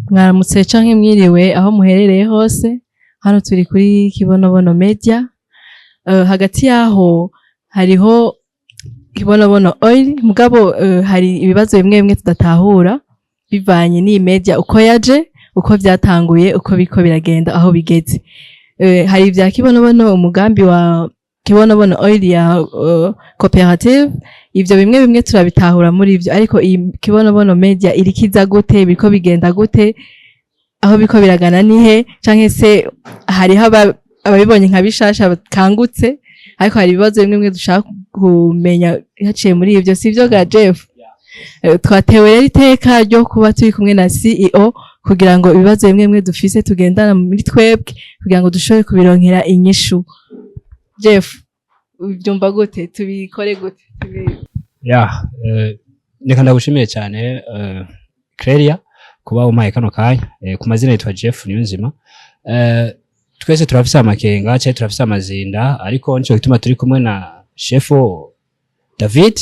mwaramutse canke mwiriwe aho muherereye hose. Hano turi kuri Kibonobono Media. Hagati yaho hariho Kibonobono Oil, mugabo hari ibibazo bimwe bimwe tudatahura bivanye n'iyi media uko yaje, uko vyatanguye, uko biko biragenda aho bigeze. Hari ivya Kibonobono, umugambi wa Kibonobono Oil ya cooperative, ivyo bimwe bimwe turabitahura muri ivyo, ariko iyi Kibonobono Media irikiza gute, biko bigenda gute, aho biko biragana nihe, canke se hariho ababibonye nka bishasha bakangutse, ariko hari ibibazo bimwe bimwe dushaka kumenya haciye muri ivyo, sivyo ga Jeff? Twatewe rero iteka ryo kuba turi kumwe na CEO kugira ngo ibibazo bimwe bimwe dufise tugendana muri twebwe kugira ngo dushobore kubironkera inyishu. Jeff, ubyumva gute, tubikore gute? Reka ndagushimiye cyane Clelia kuba umpaye kano kanya. Ku mazina yitwa Jeff Niyonzima. Twese turafise amakenga cyane, turafise amazinda, ariko nico gituma turi kumwe na chef David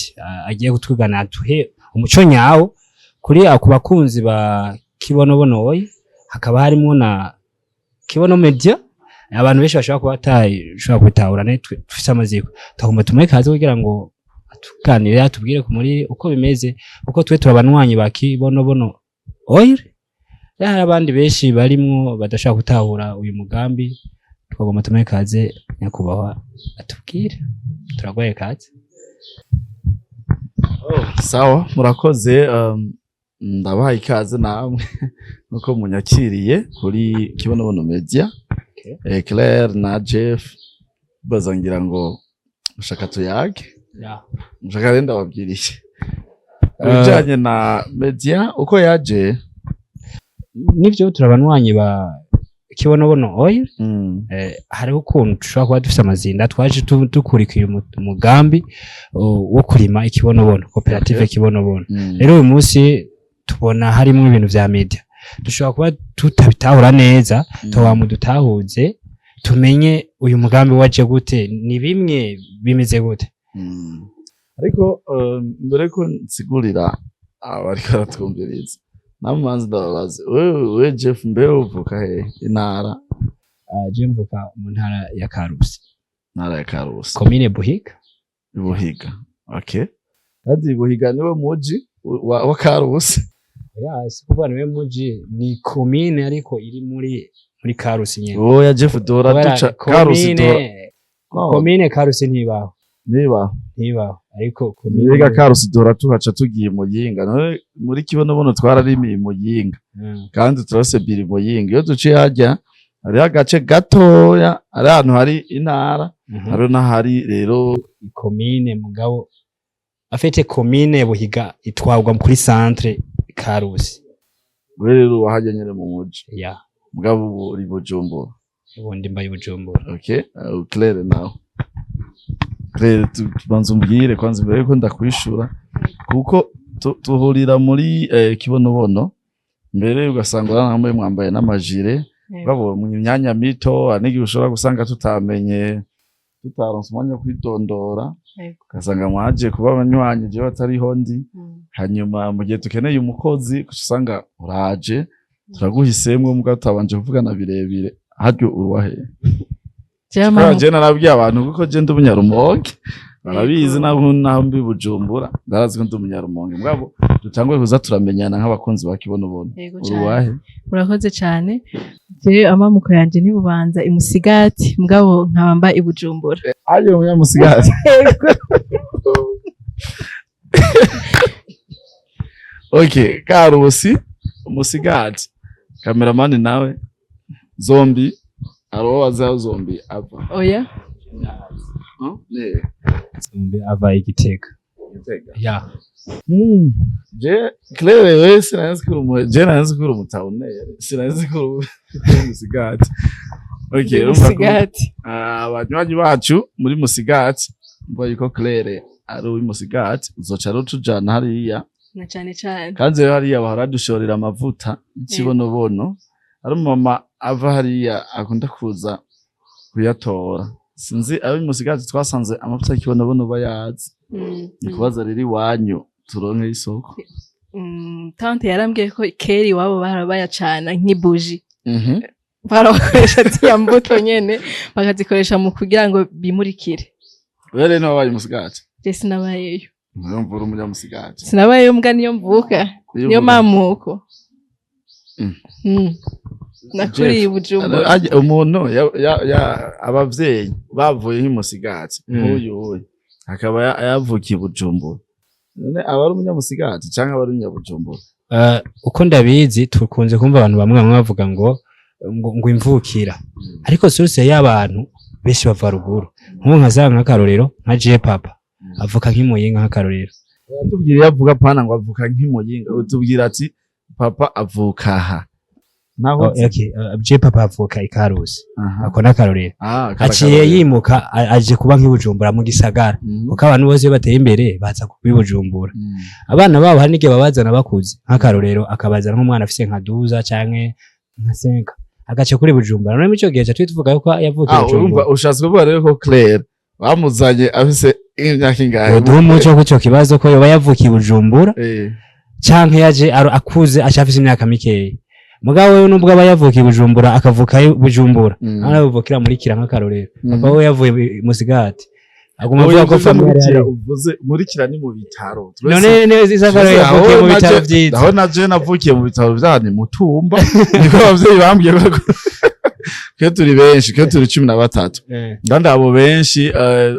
agiye kutwigana tuhe umuco nyawo kuri akubakunzi ba Kibonobono Oil. Hakaba harimo na Kibono Media, abantu benshi bashaka kuba bashaka kwitahura tufise amaziko. Tugomba tumwe kaze kugira ngo atuganire atubwire ku muri uko bimeze, uko twe turabanywanyi ba Kibonobono Oil. Hari abandi benshi barimwo badashaka gutahura uyu mugambi. Tugomba tumwe kaze nyakubahwa atubwire. Turagwaye kaze. Sawa, murakoze. Ndabahaye ikaze namwe nuko munyakiriye kuri Kibonobono Media. Claire na Jeff bazangira ngo ushaka tuyage. Mushaka renda wabwiriye bijanye na media uko yaje. Nivyo turabanywanyi ba Kibonobono Oil. Hariho ukuntu dushobora kuba dufise amazinda, twaje dukurikiye umugambi wo kurima ikibonobono, cooperative Kibonobono. Rero uyu munsi tubona harimo ibintu vya media dushobora kuba tutabitahura neza, towamudutahuze tumenye uyu mugambi waje gute, ni bimwe bimeze gute. Ariko mbere ko nsigurira abariko baratwumviriza, namanzi ndababaza, wewe Jeff mbe uvuka he intara? Je mvuka mu ntara ya Karusi. Ntara ya Karusi, commune Buhiga. Buhiga, okay. Adi Buhiga niwe muji wa Karusi? Sikuvuga niwe muji, ni commune ariko iri muri Karusi nyene. Oya Jeff, dora duca Karusi dora. Commune Karusi ntibaho. Ntibaho ariko commune Karusi dora tuhaca tugiye Muyinga. Muri Kibonobono twararimiye Muyinga, kandi turase biri Muyinga. Iyo duciye hajya hari agace gatoya, ari ahantu hari intara, hari n'ahari rero commune mugabo afite commune Buhiga itwagwa kuri centre Karusi. Rero wahajya nyene mu muji mugabo uri Bujumbura. Ubundi mbaye Bujumbura. Okay, Claire now. Claire, tubanza umbwire kwanza mbere yuko ndakwishura, kuko tuhurira muri Kibonobono mbere ugasanga namwe mwambaye n'amajire babo mu myanya mito, anigi ushobora gusanga tutamenye, tutaronse umwanya kwitondora, ugasanga mwaje kuba abanywanyi je batariho ndi. Hanyuma mu gihe tukeneye umukozi usanga uraje, turaguhisemwe mugabo tutabanje kuvugana birebire. Haryo uruwahe? Je narabwiye abantu kuko je ndi umunyarumonge, barabizi naho mbi Bujumbura, ndarazi ko ndi umunyarumonge, mugabo dutangwe kuza turamenyana nk'abakunzi ba Kibonobono. Uruwahe? Murakoze cyane. Je amamuko yanje ni Bubanza imusigati, mugabo nkabamba i Bujumbura. Ayo munyamusigati. Okay, Karusi umusigati. Cameraman nawe zombi aro waza zombi ava. Oya. Ne. Zombi ava Igitega. Ya. Je Claire wewe sinazikuru mutaunere. Sinazikuru umusigati. Okay, umusigati. Abanywanyi bacu muri musigati mbo yuko Claire ari umusigati, uzoca rutujana hariya. Na cyane. Kandi hariya baharadushorera amavuta Kibonobono. Ari mama ava hariya akunda kuza kuyatora. Sinzi abo musigati twasanze amavuta Kibonobono bayazi. Nikubaza riri wanyu turonke isoko. tante yarambwiye ko kera iwabo barabayacana nk'ibuji barabakoresha ziriya mbuto nyene bakazikoresha mu kugira ngo bimurikire. Wewe ni wabaye umusigati? Je sinabayeyo. Mvura umunyamusigati. Sinabayeyo mbwa niyo mvuka niyo mamuko. Nakuriye Bujumbura. Umuntu abavyeyi bavuye nk'imusigati nk'uyu akaba yavukiye Bujumbura. None aba ari umunyamusigati canke aba ari umunyabujumbura? Uko ndabizi tukunze kumva abantu bamwe bavuga ngo imvukira, ariko source y'abantu benshi bava ruguru. Nko nkazanga akarorero nka je papa avuka nk'imuyinga nk'akarorero. Tubwire yavuga pana ngo avuka nk'imuyinga, utubwira ati papa avuka aha. Naho je papa avuka ikarusi. Ako nakarorero. Aciye yimuka aje kuba nk'ibujumbura mu gisagara. Kuko abantu bose bateye imbere baza kubibujumbura. Abana babo hari nige babazana bakuze nk'akarorero akabazana nk'umwana afise nka 12 canke nka 5. Agace kuri Bujumbura. None mico gihe cyo tuvuga yuko yavukiye Bujumbura. Ushatse kuvuga rero ko Claire bamuzanye afise imyaka ingahe? Uduha umuco kuco kibazo ko yoba yavukiye Bujumbura. Canke yaje akuze ashafise imyaka mikeyi. Mugabo wewe nubwo aba yavukiye Bujumbura akavuka Bujumbura. Arabuvukira muri kira nk'akarorero. Papa we yavuye musigati. Aguma avuga ko famille uvuze muri kira ni mu bitaro. None neza isakarorero yavukiye mu bitaro vyiza. Aho naje navukiye mu bitaro vyane Mutumba. Niko abavyeyi bambwiye ko ke turi benshi, ke turi 13. Ndanda abo benshi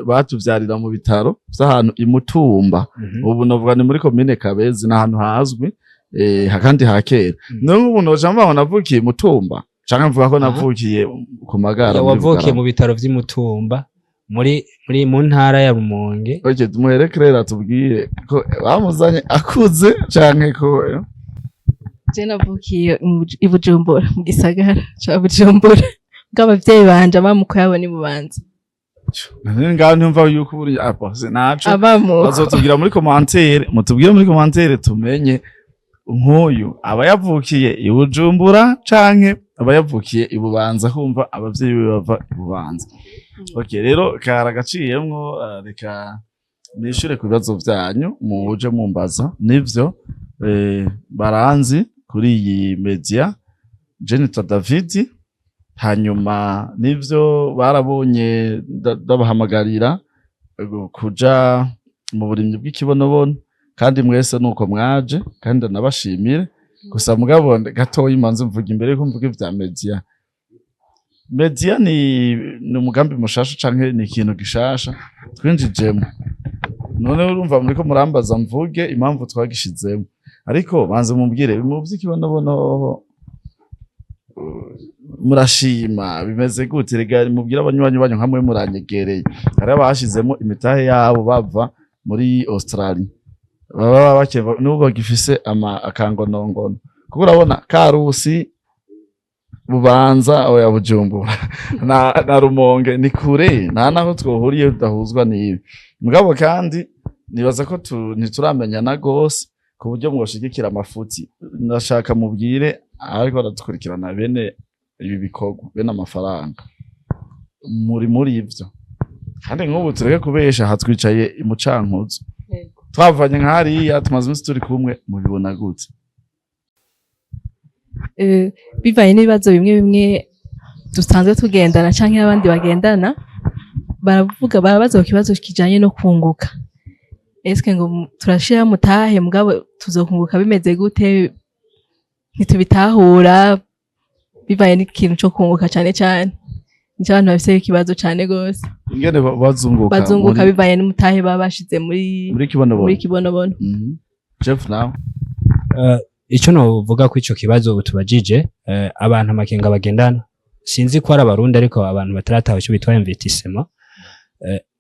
batuvyarira mu bitaro vy'ahantu imutumba. Ubu novuga ni muri commune Kabezi n'ahantu hazwi. Hakandi hakera. None umuntu ojamba navukiye Mutumba. Canke mvuga ko navukiye ku Magara. Wavukiye mu bitaro vy'Imutumba. Muri mu ntara ya Rumonge. Oje tumuhereke rero tubwire ko bamuzanye akuze canke ko je navukiye i Bujumbura mu gisagara ca Bujumbura bw'abavyeyi banje abamuko yabo ni Bubanza. Ngaho ntumva yuko buri apose naco abamuko bazotubwira muri commentaire, mutubwire muri commentaire tumenye nk'uyu aba yavukiye i Bujumbura canke aba yavukiye i Bubanza, kumva abavyeyi be bava i Bubanza. Okay, rero karagaciyemwo reka nishure ku bibazo vyanyu muje mumbaza nivyo baranzi kuri iyi media Jenita David, hanyuma nivyo barabonye ndabahamagarira kuja mu burimyi bw'ikibonobono, kandi mwese nuko mwaje kandi nabashimire. Gusa mugabo gatoyi imanze mvuga imbere yuko mvuga ivya media. Media ni umugambi mushasha canke ni ikintu gishasha twinjijemo. None urumva muri ko murambaza mvuge impamvu twagishizemo, ariko banze mumbwire mu vy'ikibonobono murashima bimeze gute? Rega mubwira abanywanyi banyu nkamwe muranyegereye, hari abashizemo imitahe yabo bava muri Australia, baba bakeva n'ubwo gifise akangonongono, kuko urabona Karusi, Bubanza oya Bujumbura na Rumonge ni kure, nta naho twohuriye tudahuzwa n'ibi. Mugabo kandi nibaza ko ntituramenyana gose ku buryo mwoshigikira amafuti. Ndashaka mubwire ariko baradukurikirana bene ibi bikorwa, bene amafaranga muri ivyo, kandi nk'ubu tureke kubesha hatwicaye imucankuzo twavanye nk'hariya tumaze iminsi turi kumwe, mubibona gute? Bivaye n'ibibazo bimwe dusanzwe tugendana canke abandi bagendana, barabaza ku kibazo kijanye no kunguka. Eske ngo turashira mutahe mugabo tuzokunguka bimeze gute? Ntitubitahura. Bivaye n'ikintu cyo kunguka cane cane, nico abantu bafise ikibazo cane gose. Ingene bazunguka bivaye n'umutahe babashize muri kibonobono. Jeff now ico no vuga ko ico kibazo tubajije abantu amakenga bagendana, sinzi ko ari abarundi ariko abantu batarataho cyo bitwa investissement.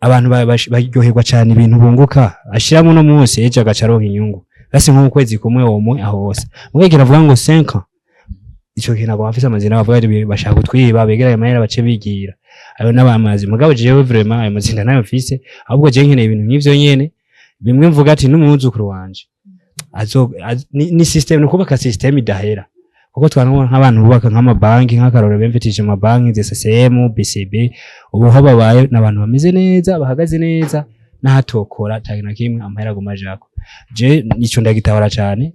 Abantu baryoherwa cyane ibintu bunguka, ashiramo no munsi eje agacaronka inyungu, basi nko kwezi kumwe omwe aho hose mugegera avuga ngo 5 ico kintu abo bafise amazina bavuga ari bashaka kutwiba begera amahera bace bigira ayo n'abamazi. Mugabo jewe vraiment ayo mazina nayo mfise, ahubwo je nkeneye ibintu nk'ivyo nyene bimwe mvuga ati n'umuzukuru wanje ni system, no kubaka system idahera, kuko twanwa nk'abantu bubaka nk'amabanki nk'akarorero bemfitije amabanki ZSM, BCB, ubu hababaye n'abantu bameze neza bahagaze neza n'ahatokora cyane kimwe amahera gumajako. je nico ndagitahura cyane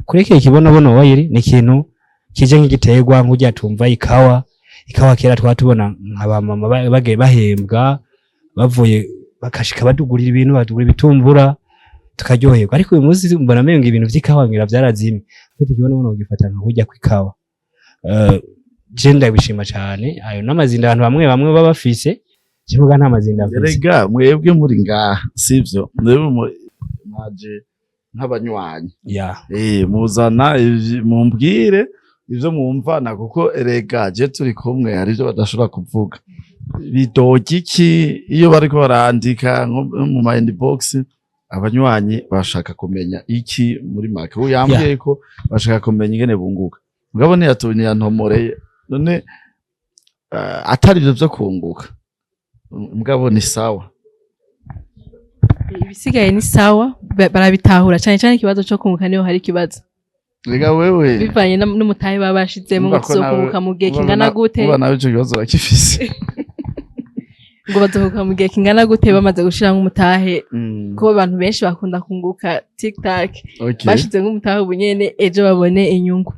kurekeye Kibonobono oil ni ikintu kije nk'igiterwa nk'ujya tumva ikawa kera twatubona nk'abamama bage bahembwa bavuye bakashika badugurira ibintu badugurira ibitumbura tukaryoherwa ariko uyu munsi mbona menga ibintu vy'ikawa ngira vyarazimye afite Kibonobono gifata nk'ujya kwikawa je ndabishima cyane ayo n'amazinda abantu bamwe babafise kivuga nta mazinda afise erega mwebwe muri ngaha sivyo mwebwe mwaje nk'abanywanyi muzana mumbwire ivyo mwumvana kuko erega je turi kumwe hari ivyo badashobora kuvuga bitoki iki iyo bariko barandika mu ma inbox abanywanyi bashaka kumenya iki muri make uyambwiye ko bashaka kumenya ingene bunguka mugabo ntiyatubiniye ntomoreye none atari ivyo vyo kunguka mugabo ni sawa ibisigaye ni sawa barabitahura cyane cyane ikibazo cyo kunguka niyo hari ikibazo rega wewe bivanye n'umutahe babashizemo gusohoka mu gihe kingana gute uba nawe ico kibazo bakifise ngo bazohoka mu gihe kingana gute bamaze gushira nk'umutahe ko abantu benshi bakunda kunguka TikTok bashize nk'umutahe ubunyene ejo babone inyungu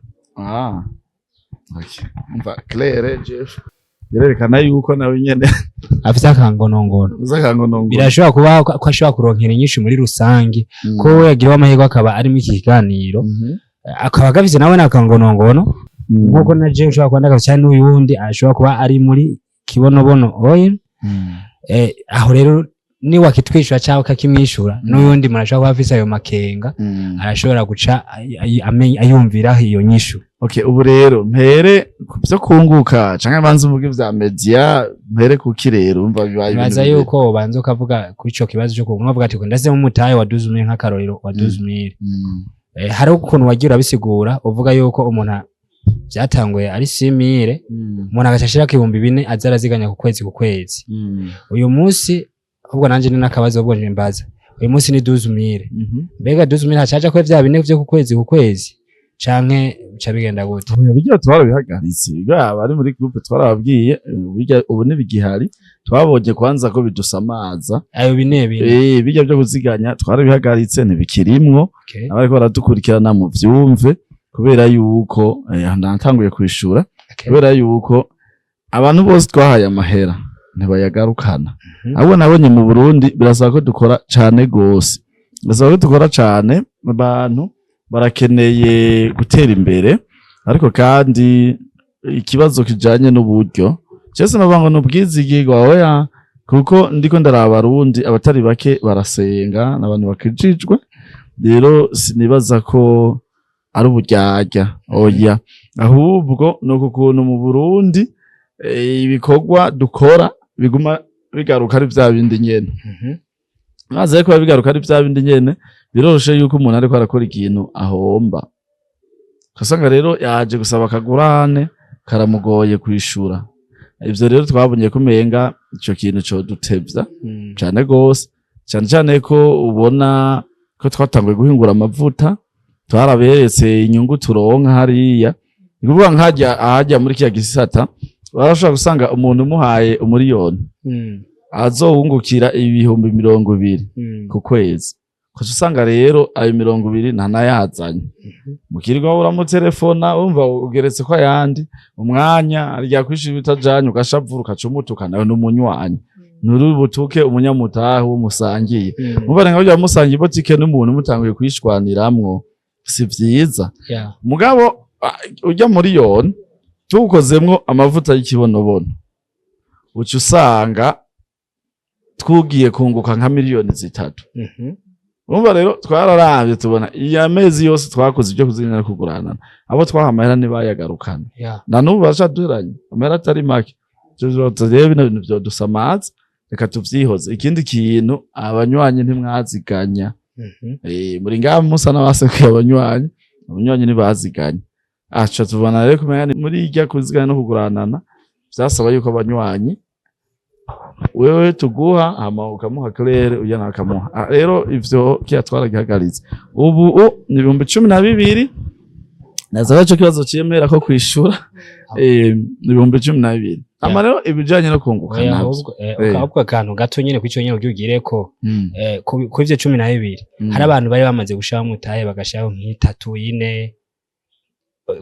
umva Claire Jeff birerekana yuko nawe nyene afite akangonongono birashobora kuba ko ashobora kuronkera inyishu muri rusangi ko yagira amahirwe akaba ari mu kiganiro akaba gafise nawe nakangonongono nkuko na je ushobora kwandika cyane n'uyundi ashobora kuba ari muri Kibonobono oil aho rero ni wakitwishura cyangwa kakimwishura n'uyundi murashobora kuba afise ayo makenga arashobora guca ayumvira iyo nyishu. Okay, ubu rero mpere byo kunguka canke banze uvuge vya media mpere kuki rero umva bibaye baza yuko banze ukavuga kuri ico kibazo cyo kunguka uvuga ati ndaze mu mutaye wa 12000 nk'akarorero wa 12000 hari ukuntu wagira bisigura uvuga yuko umuntu byatanguye ari 6000 umuntu agashashira ko 2000 azaraziganya ku kwezi uyu munsi ahubwo nanje ni nakabazo ubwo njimbaza uyu munsi ni 12000 mbega 12000 hacaje ko vya bine vyo ku kwezi canke bica bigenda gute bijya twarabihagaritse bari muri groupe twarababwiye ubu nibigihari twabonye kwanza ko bidusamaza ayo bine bijya byo kuziganya twarabihagaritse nibikirimwo abariko baradukurikirana mu vyumve kubera yuko ndantanguye kwishura kubera yuko abantu bose twahaye amahera ntibayagarukana ahubwo nabonye mu Burundi birasaba ko dukora cane gose birasaba ko dukora cane abantu barakeneye gutera imbere ariko kandi ikibazo kijanye n'uburyo cyese nabango n'ubwizigirwa oya kuko ndiko ndaraba Abarundi abatari bake barasenga n'abantu bakijijwe rero sinibaza ko ari uburyarya oya ahubwo no kuntu mu Burundi ibikorwa dukora biguma bigaruka ari vya bindi nyene maze ko bigaruka ari vya bindi nyene biroroshe yuko umuntu ariko arakora ikintu ahomba kasanga rero yaje gusaba akagurane karamugoye kwishura ivyo rero twabonye kumenga ico kintu cyo dutevya cyane gose cyane ko ubona ko twatanguye guhingura amavuta twaraberetse inyungu turonka hariya nikuvuga nkajya muri kiya gisata barashobora gusanga umuntu umuhaye umuriyoni azohungukira ibihumbi 200 ku kwezi kuko usanga rero ayo 200 ntanayazanye mukirirwa uramutelefona umva ugeretse ko ayandi umwanya arya kwishira bitajanye ugashavura ukacumutuka nawe n'umunywanyi nuri butuke umunyamutahe umusangiye mubare nka bya musangiye botike n'umuntu mutanguye kwishwaniramwo si vyiza mugabo ujya muri yone tukozemwo amavuta y'Ikibonobono uca usanga twugiye kunguka nka miliyoni 3 urumva rero twararavye tubona iya mezi yose twakoze ibyo kuziganya kuguranana abo twahamahera nibayagarukana na nubu bashaduranye amahera atari make rero bino byo dusamaza reka tuvyihoze ikindi kintu abanywanyi ntimwaziganya muri ngaha musa n'abasekuye abanywanyi ntibaziganya acha tubona rero kumenya muri irya kuziganya no kuguranana byasaba yuko abanywanyi wewe tuguha hama ukamuha Claire uya nakamuha rero ivyo kiya twaragihagaritse ubu ni 12,000 naza cyo kibazo cyemera ko kwishura 12,000 ama rero ibijanye no kunguka nabwo ahubwo akantu gato nyene kw'ico nyene ubyugireko ku ivyo 12 hari abantu bari bamaze gushaka mutaye bagashaho nk'itatu yine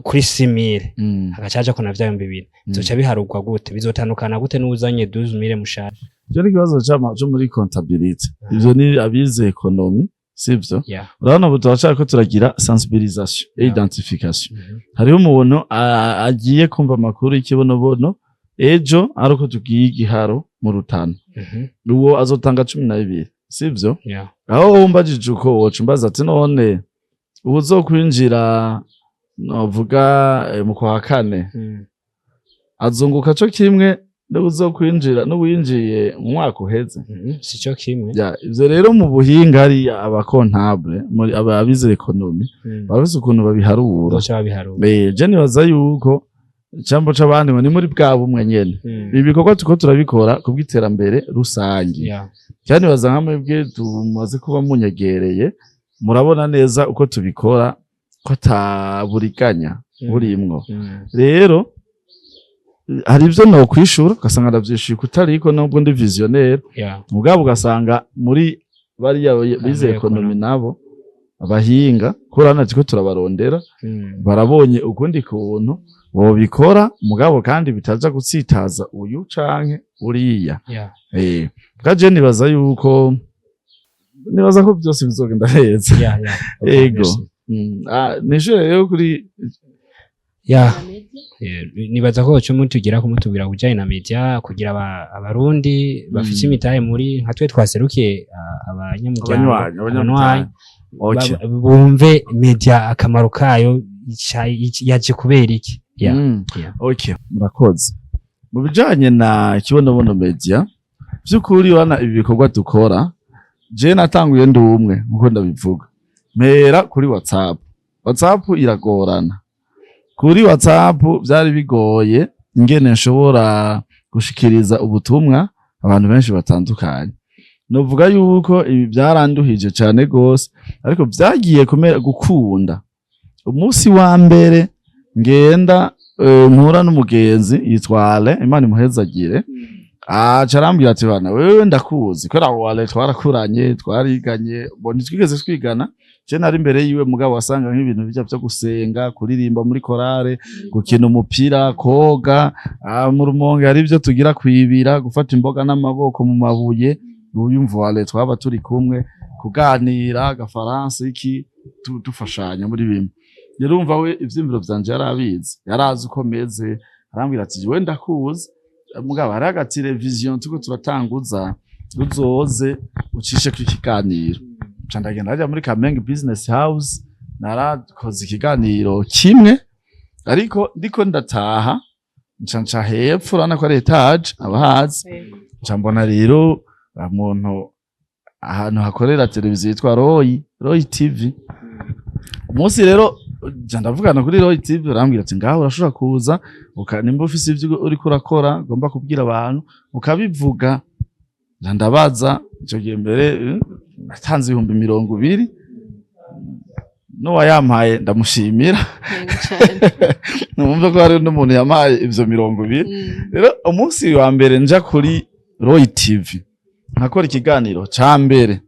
kuri 6,000 agacaja ko navya 2,000 zoca biharugwa gute bizotandukana gute n'uzanye 12,000 mushaka cyo ni kibazo cyo muri comptabilité ivyo ni abize economy sivyo urabona ubu turashaka ko turagira sensibilisation et identification hariho umuntu agiye kumva amakuru y'ikibonobono ejo ariko tugiye igiharo mu Rutana uwo azotanga 12 sivyo aho umbajije uko woca umbaza ati none uzokwinjira novuga mu kwa kane azunguka cyo kimwe uzokwinjira n'uwinjiye mu mwaka uheze si cyo kimwe ivyo rero mu buhinga ari abakontable muri abize economy bafise ukuntu babiharura je nibaza yuko icambo c'abandi ni muri bwa bumwe nyene ibi bikorwa tuko turabikora kubw'iterambere rusangi cyane baza nkamwe bwe tumaze kuba munyegereye murabona neza uko tubikora ko taburiganya burimwo rero hari ivyo no kwishura ugasanga ndavyishika utariko nubwo ndi visionnaire mugabo ugasanga muri bari bize economy nabo abahinga kurana tiko turabarondera barabonye ukundi kuntu bobikora mugabo kandi bitaza gutsitaza uyu canke uriya bwaje nibaza yuko nibaza ko byose bizogenda neza ego nishure rero kuri nibaza ko cyo mutugira kumutubwira kujanye na media kugira abarundi bafite imitahe muri nka twe twaserukiye abanyamuryango bumve media akamaro kayo yaje kubera iki okay murakoze mu bijanye na kibonobono media by'ukuri wana ibi bikorwa dukora je natanguye ndi umwe nkuko ndabivuga mera kuri WhatsApp iragorana kuri WhatsApp byari bigoye ingene nshobora gushikiriza ubutumwa abantu benshi batandukanye novuga yuko ibi byaranduhije cyane gose ariko byagiye gukunda umunsi wa mbere ngenda mpura n'umugenzi yitwale Imana imuhezagire carambwira ati bana wewe ndakuzi ko rawo wale twarakuranye twariganye boni twigeze twigana je nari imbere yiwe mugabo wasanga nk'ibintu bijya byo gusenga kuririmba muri korale gukina umupira koga mu Rumonge hari byo tugira kwibira gufata imboga n'amaboko mu mabuye uyumva wale twaba turi kumwe kuganira gafaransa iki dufashanya muri bimwe yarumva we ivyimviro vyanje yarabizi yarazi uko meze arambwira ati we ndakuzi mugabo hari aga television tuko turatanguza uzoze ucishe ku kiganiro candagenda ajya muri Kamenge Business House narakoze ikiganiro kimwe ariko ndiko ndataha ncanca hepfo urana ko ari etage abahazi ncambona rero umuntu ahantu hakorera televiziyo yitwa Roy TV umunsi rero ndavugana kuri Roy TV urambwira ati ngaho urashobora kuza nimba ufise ivyo uri kurakora ugomba kubwira abantu ukabivuga ndabaza ico gihe mbere natanze 20,000 no wayampaye ndamushimira numva ko hari n'umuntu yamaye ivyo 20,000 rero umunsi wa mbere nja kuri Roy TV nakora ikiganiro ca mbere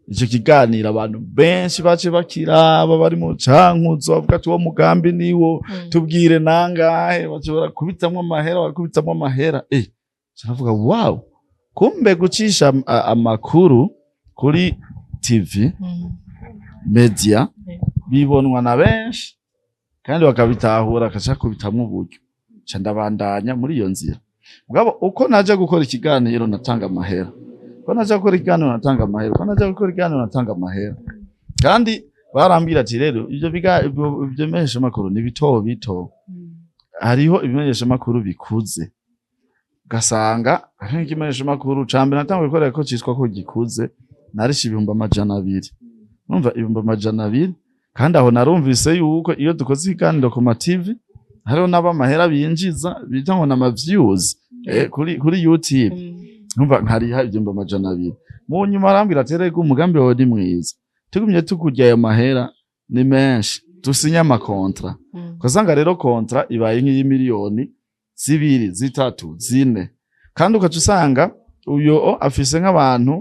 ico kiganiro abantu benshi bace bakiraba bari mu cankuzo bavuga ati wo mugambi niwo tubwire nangahe bashobora kubitamwa amahera caravuga wow kumbe gucisha amakuru kuri TV media bibonwa na benshi kandi bakabitahura akaca kubitamwa uburyo ca ndabandanya muri iyo nzira mugabo uko naje gukora ikiganiro natanga amahera ko naje gukora ikiganiro natanga amahera ko naje gukora ikiganiro natanga amahera kandi barambira ati rero ivyo menyesha makuru ni bito hariho ibimenyesha makuru bikuze gasanga nk'ikimenyesha makuru cambe natanga gukora ko citwa ko gikuze narisha 200,000 numva 200,000 kandi aho narumvise yuko iyo dukoze ikiganiro ku TV hariho n'abamahera binjiza bita ngo na views kuri YouTube numva nkari ha 200,000 mu nyuma arambwira ati rego umugambi wawe ni mwiza tugumye tukurya ayo mahera ni menshi dusinya amakontra ugasanga rero kontra ibaye nk'iy'imiliyoni 2 3 4 kandi ukaca usanga uyo afise nk'abantu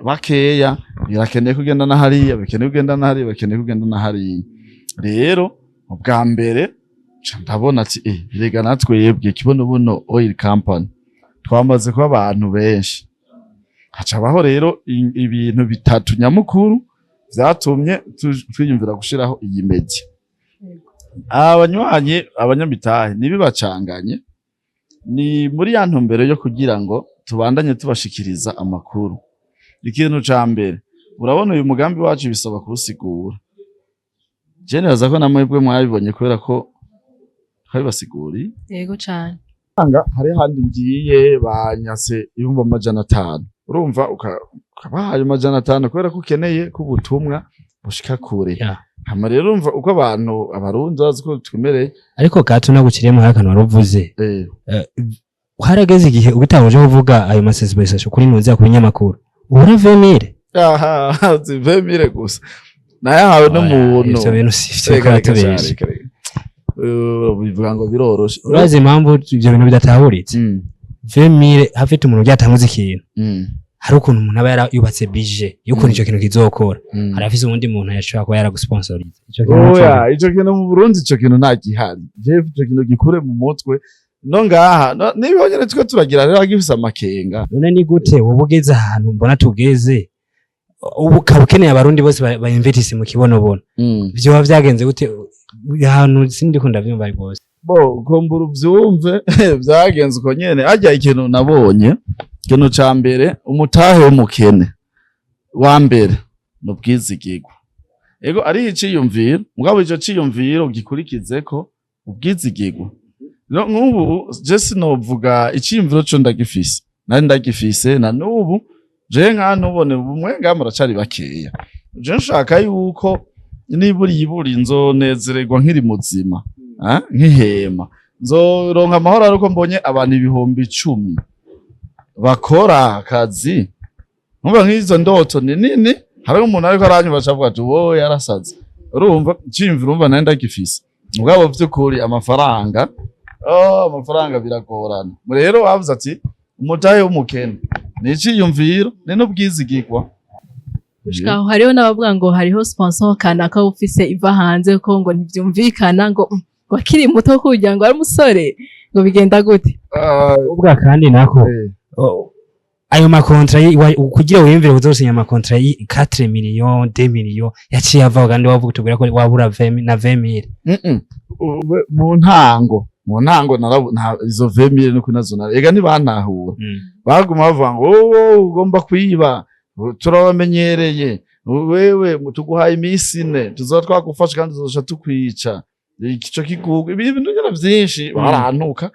bakeya birakeneye kugenda na hariya bikeneye kugenda na hariya bikeneye kugenda na hariya rero ubwa mbere ndabona ati rega natwe yebwe Kibonobono Oil Company twamaze kuba abantu benshi hacabaho rero ibintu bitatu nyamukuru vyatumye twiyumvira gushiraho iyi media abanywanyi abanyamitahe nibibacanganye ni muri ya ntumbero yo kugira ngo tubandanye tubashikiriza amakuru ikintu ca mbere urabona uyu mugambi wacu bisaba kuwusigura je neza ko namwebwe mwabibonye kubera ko basiguri yego cyane hari handi ngiye banyase 500 urumva ukabahaye 500 kubera ko ukeneye kubutumwa bushika kure hama rero urumva uko abantu abarundi baziko twemereye ariko gato nagukiriyemo hakano waruvuze harageze igihe ubitanguje kuvuga ayo masesibesho kuri nuza ku binyamakuru uravemire zivemire gusa nayahawe n'umuntu ivyo bintu sivyo katubeshe bivuga ngo biroroshe urazi impamvu ivyo bintu bidatahuritse vemire hafite umuntu byatanguze ikintu hari ukuntu umuntu aba yarayubatse budget yuko ico kintu kizokora hari afise ubundi muntu yashobora kuba yaragusponsoriza ico kintu mu Burundi ico kintu nta gihari jeff ico kintu gikure mu mutwe no ngaha nibonyere twe turagira rero agifise amakenga none ni gute wobugeze ahantu mbona tugeze ubu kabukeneye abarundi bose ba investise mu Kibonobono byo bavyagenze gute ahantu sindi ko ndavyumva rwose kombura uvyumve vyagenze uko nyene ajya ikintu nabonye ikintu ca mbere umutahe w'umukene wa mbere no bwizigirwa ego ari iciyumviro mugabo ico ciyumviro gikurikizeko ubwizigirwa nk'ubu je sinovuga iciyumviro co ndagifise nari ndagifise na n'ubu je nkanubone umwenga muracari bakeya je nshaka yuko niburi nzonezererwa nkiri muzima nk'ihema nzoronka amahoro ariko mbonye abantu 10,000 bakora akazi nkumva nk'izo ndoto ni nini hari umuntu ariko aranyuma acavuga ati wowe yarasaze urumva cimvira urumva nari ndagifise mugabo vy'ukuri amafaranga biragorana rero wavuze ati umutahe w'umukene ni iciyumviro ni n'ubwizigirwa Shikaho hariho n'abavuga ngo hariho sponsor kanaka ufise iva hanze ko ngo ntivyumvikana ngo wakiri muto kugira ngo ari umusore ngo bigenda gute ubwa kandi nako ayo makontra kugira wiyumvire uzosinya amakontra 4 millions 2 millions yaciye avaho kandi wavuga tubwira ko wabura 20 mu ntango nta izo 20 nuko nazona ega ntibantahura baguma bavuga ngo ugomba kwiba turabamenyereye wewe tuguhaye iminsi 4 tuzotwagufasha kandi tuzosha tukwica ico kigugu ibintu nyana vyinshi barantuka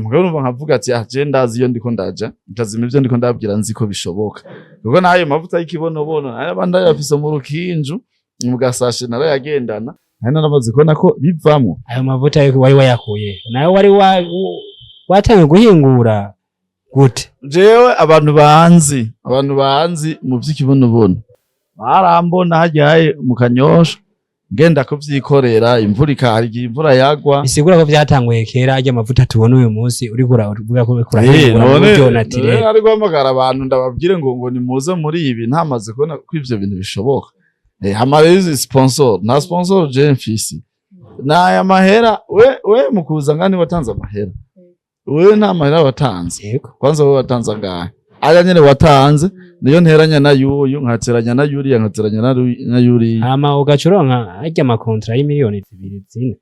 mugabo numva nkavuga ati je ndazi iyo ndiko ndaja ndazima ivyo ndiko ndabwira nzi ko bishoboka kuko nayo mavuta y'ikibonobono n'abandi yafise mu rukinju mu gasashe narayagendana hano namaze kubona ko bivamo ayo mavuta yo wari wayakuye nayo wari watangiye guhingura gute jewe abantu banzi mu vy'ikibonobono barambona hajaye mu Kanyosha ngenda kuvyikorera imvura ikahari imvura yagwa isigura ko vyatanguye kera ajya amavuta tubona uyu munsi uri kuvuga ko kurahingura mu byo naturel ari guhamagara abantu ndababwire ngo nimuze muri ibi ntamaze kubona ko ivyo bintu bishoboka hamarezi sponsor na sponsor je mfisi na ya mahera we mukuza ngani watanze amahera we nta mahera watanze kwanza we watanze angahe aya nyene watanze niyo nteranya na yuyu nkateranya na yuri nkateranya na yuri hama ugacuronka ajya amakontra y'imiliyoni 2-4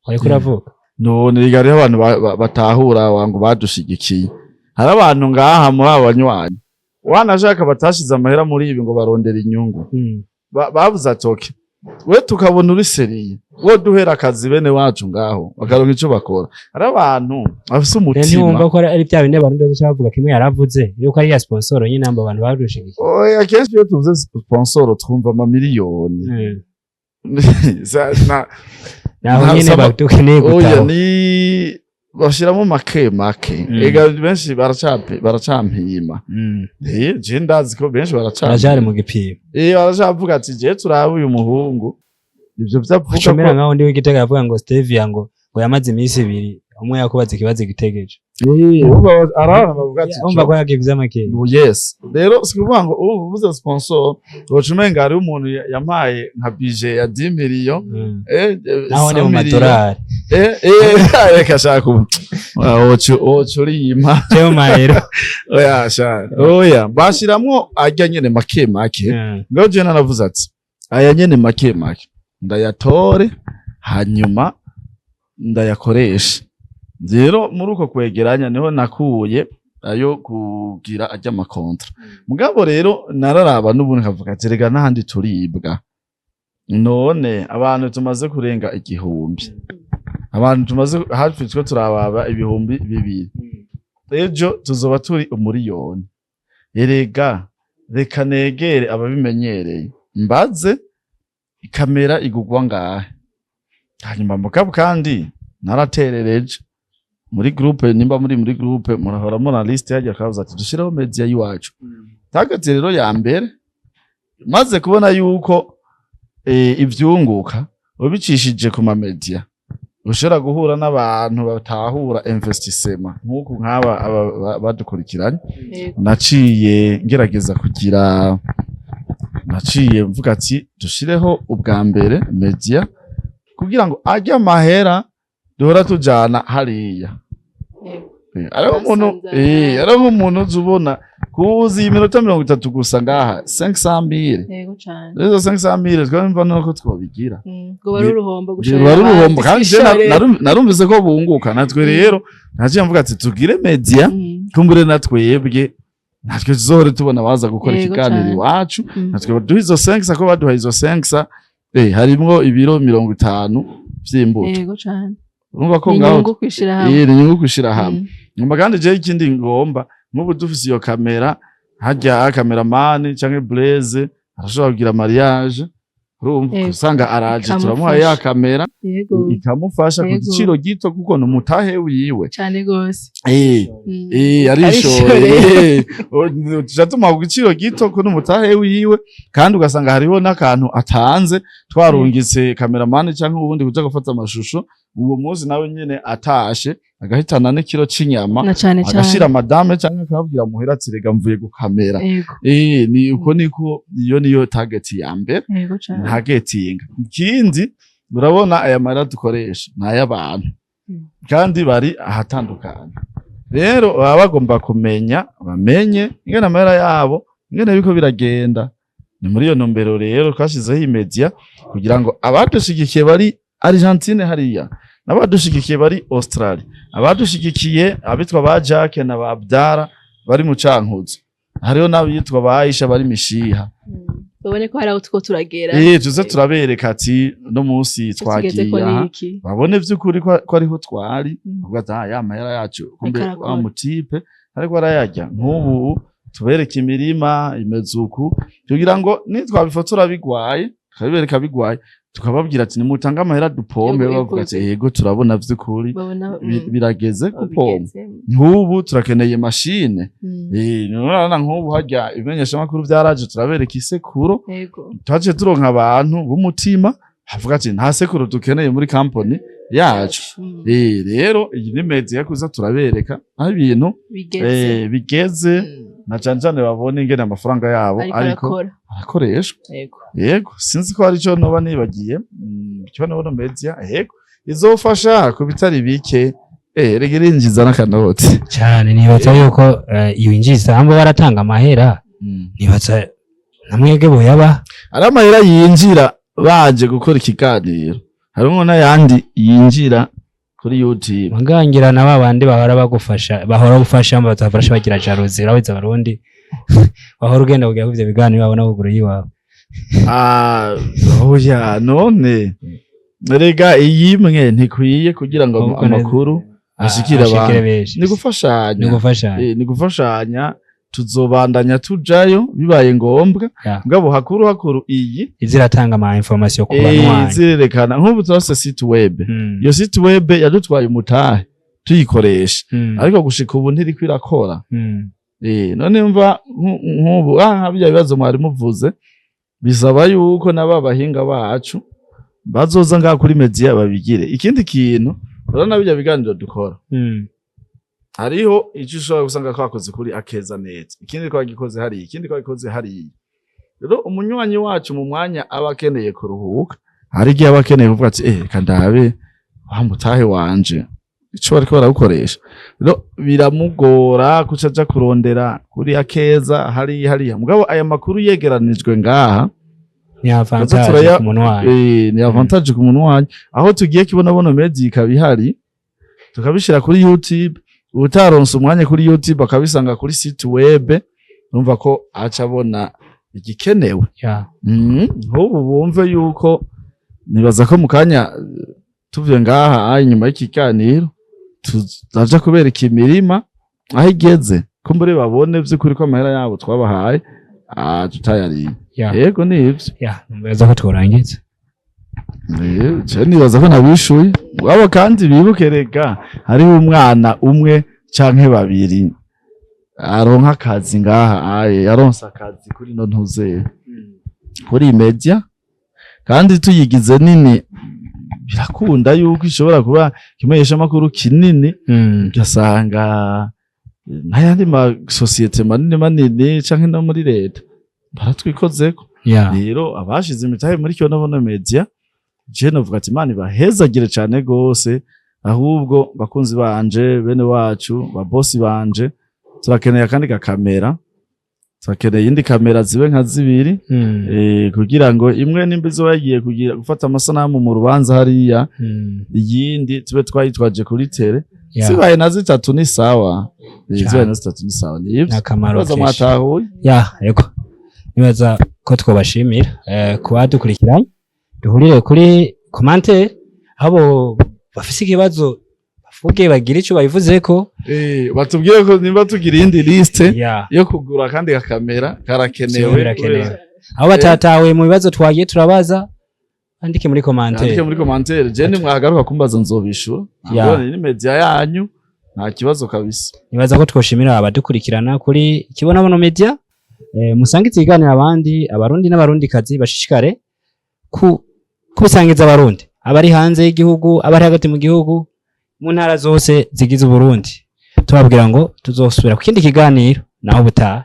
wari kuravuga none rigari abantu batahura wangu badushigikiye hari abantu ngaha muri abanywanyi wanashaka batashize amahera muri ibi ngo barondera inyungu babuza atoke we tukabona uri seriye wo duhera akazi bene wacu ngaho bakaronka ico bakora ari abantu bafise umutima wumva ko ari bya bine barundi bose bavuga kimwe yaravuze yuko ari ya sponsor nyine namba abantu barushigikiye oya kenshi iyo tuvuze sponsor twumva amamiliyoni naho nyine batukeneye gutaha oya ni bashiramo make ega benshi baracampima je ndazi ko benshi baracari mu gipimo baracavuga ati je turabe uyu muhungu ivyo vyavuga ucomera nkaho ndi w'Igitega yavuga ngo Stevia ngo yamaze iminsi 2 umwe yakubaza ikibazo gitegeje arara bavuga ati umva ko yagiye vy'amakeye yes rero sikuvuga ngo ubuze sponsor ucumenga hari umuntu yampaye nka budget ya 10 million naho ne mu madolari reka shaka ocurima cyo mahero oya sha oya bashiramwo ajya nyene make ngo je naravuze ati aya nyene make ndayatore hanyuma ndayakoresha rero muri uko kwegeranya niho nakuye ayo kugira ajya amakontra mugabo rero nararaba n'ubundi kavuga ati rega n'ahandi turibwa none abantu tumaze kurenga 1000 abantu tumaze hafi twe turababa 200 ejo tuzoba turi umuriyoni erega reka negere ababimenyereye mbaze ikamera igugwa ngahe hanyuma mugabo kandi naraterereje muri groupe nimba muri groupe murahora mona liste yaje akavuza ati dushiraho media yiwacu tagati rero ya mbere maze kubona yuko ivyunguka ubicishije ku ma media ushobora guhura n'abantu batahura investissement nkuko nk'aba badukurikiranye naciye ngerageza kugira naciye mvuga ati dushireho ubwa mbere media kugira ngo ajya mahera duhora tujana hariya ariho umuntu uzubona kuzi iminota 30 gusa ngaha 500,000 yego cyane rero 500,000 twumva nuko twobigira ngo bari uruhombo gushora kandi narumvise ko bunguka natwe rero naciye mvuga ati tugire media kumbure natwebwe natwe tuzohore tubona baza gukora ikiganiro iwacu natwe duha izo 5 ko baduha izo 5 harimwo ibiro 50 vy'imbuto yego cyane urumva ko ngaho inyungu kwishira hamwe ngomba kandi je ikindi ngomba nk'ubu dufise iyo kamera hajya cameraman canke Blaze arashobora kugira mariage urumva usanga araje turamuha ya kamera ikamufasha ku giciro gito kuko no mutahe wiwe cyane gose arishoye tujatuma ku giciro gito ko no mutahe wiwe kandi ugasanga hariho n'akantu atanze twarungitse cameraman canke ubundi kuja gufata amashusho uwo munsi nawe nyene atashe agahitana n'ikiro c'inyama agashira madame canke akabwira muhera ati rega mvuye gukamera ni uko niko niyo target ya mbere ntagetinga ikindi urabona aya mara dukoresha n'ay'abantu kandi bari ahatandukanye rero baba bagomba kumenya bamenye ingene amara yabo ingene biko biragenda ni muri iyo ntumbero rero twashizeho imedia kugira ngo abadushigikiye bari Argentine hariya n'abadushigikiye bari Australia abadushigikiye abitwa ba Jack na ba Abdara bari mu Cankuzo hariho n'abitwa ba Aisha bari Mishiha babone ko hari aho tuko turagera tuze turabereka ati no munsi twagiye babone vy'ukuri ko ariho twari ubwo ya mahera yacu kumbe wa mutipe ariko arayajya nk'ubu tubereka imirima imezuku kugira ngo nitwabifotora bigwaye kabibereka bigwaye tukababwira ati nimutanga amahera dupombe bavuga ati yego turabona vy'ukuri birageze kupomba nk'ubu turakeneye machine nona nk'ubu hajya imenyesha makuru byaraje turabereka isekuro twaje turonka abantu b'umutima havuga ati nta sekuro dukeneye muri company yacu rero iyi ni media yakuza turabereka aho ibintu bigeze na canjane babone ingene amafaranga yabo ariko arakoreshwa yego sinzi ko hari cyo noba nibagiye cyo nabona media yego izofasha ku bitari bike regere injiza n'akanoti cyane nibatsa yuko iyo injiza hamwe baratanga amahera nibatsa namwege boyaba ari amahera yinjira baje gukora ikiganiro harimo n'ayandi yinjira kuri YouTube magangira na babandi bahora bagufasha bahora gufasha bazafasha bagira jarozi raweza barundi bahora ugenda kugira ivyo biganiro babona buguru yiwawe oya none rega iyimwe ntikwiye kugira ngo amakuru ashikira abantu ni gufashanya tuzobandanya tujayo bibaye ngombwa ngabo hakuru iyi iziratanga ama information ku banywanyi izirekana nk'ubu turase site web iyo site web yadutwaye umutahe tuyikoresha ariko gushika ubu ntiri kwirakora none mva nk'ubu bijya bibazo mwari muvuze bisaba yuko naba bahinga bacu bazoza ngaha kuri media babigire. Ikindi kintu urabona bijya biganiro dukora hariho icyo ushobora gusanga twakoze kuri Akeza Net, ikindi twagikoze hari, ikindi twagikoze hari. Rero umunywanyi wacu mu mwanya aba akeneye kuruhuka, hari igihe aba akeneye kuvuga ati kandabe wamutahe wanje ico bariko baragukoresha. Rero biramugora kucaja kurondera kuri Akeza hari mugabo aya makuru yegeranijwe ngaha ni avantage ku munwanyi. Ni avantage ku munwanyi, aho tugiye Kibonobono media ikabihari tukabishira kuri YouTube, utaronse umwanya kuri YouTube akabisanga kuri site web, numva ko aca abona igikenewe. Nk'ubu bumve yuko nibaza ko mukanya tuvuye ngaha inyuma y'ikiganiro tuzaja kubereka imirima aho igeze, ko muri babone vy'ukuri ko amahera yabo twabahaye tutayariye. Yego nivyo numveza ko tworangiza. Nibaza ko nabishuye abo kandi bibuke rega hariho umwana umwe canke babiri aronka akazi ngaha yaronse akazi kuri no ntuze kuri media, kandi tuyigize nini birakunda yuko ishobora kuba kimenyesha makuru kinini ugasanga n'ayandi ma societe manini canke no muri leta baratwikozeko. Rero abashize imitahe muri Kibonobono media je novuga ati Imana ibahezagire cane gose, ahubwo bakunzi banje bene wacu ba Bose banje turakeneye kandi kamera, turakeneye indi kamera zibe nka zibiri kugira ngo imwe nimba izo yagiye kugira gufata amasanamu mu rubanza hariya, iyindi tube twayitwaje kuri tele zibaye na zitatu ni sawa. Zibaye na zitatu ni sawa. Nivyo baza mwatahuye. Yego nibaza ko twobashimira kubadukurikiranye, duhurire kuri commentaire abo bafise ikibazo bavuge bagira ico bayivuzeko, batubwire ko nimba tugira indi liste yo kugura kandi kamera karakenewe. Abo batatawe mu bibazo twagiye turabaza andike muri commentaire. Je ni mwagaruka kumbaza nzobishura. Ni media yanyu nta kibazo kabisa. Nibaza ko twoshimira abadukurikirana kuri Kibonobono media. Musangize iganira abandi abarundi n'abarundi kazi bashishikare kubisangiza abarundi abari hanze y'igihugu, abari hagati mu gihugu, mu ntara zose zigize Uburundi. Tubabwira ngo tuzosubira ku kindi kiganiro naho butaha.